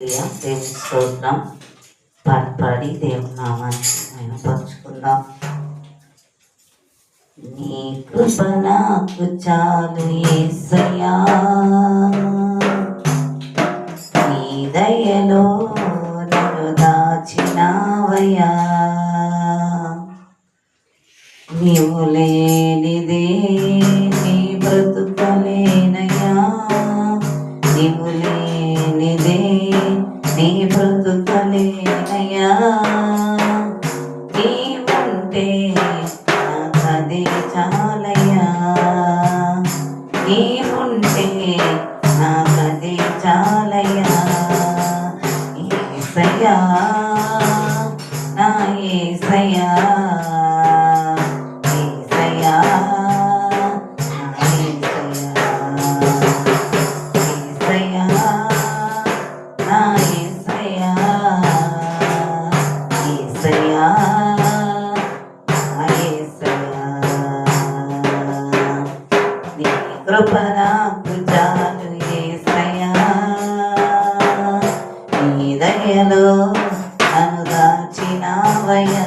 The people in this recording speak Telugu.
దేవుని స్తోత్రం. పాడి దేవుని నామాన్ని మహిమపరుచుకుందాం. నీ కృప నాకు చాలు యేసయ్యా, నీ దయలో నన్ను దాచినావయ్యా. నీవు లేనిదే నీ బ్రతుకలేనయ్యా, నీవు లేనిదే నీ బ్రతుకలేనయ్యా. నీవుంటే నాకదే చాలయ్యా, నీవుంటే నాకదే చాలయ్యా. యేసయ్యా, నా యేసయ్యా, యేసయ్యా, నా యేసయ్యా, యేసయ్యా, నా యేసయ్యా, యేసయ్యా, నా యేసయ్యా. నీ కృప నాకు చాలు యేసయ్యా, నీ దయలో నన్ను దాచినావయ్యా.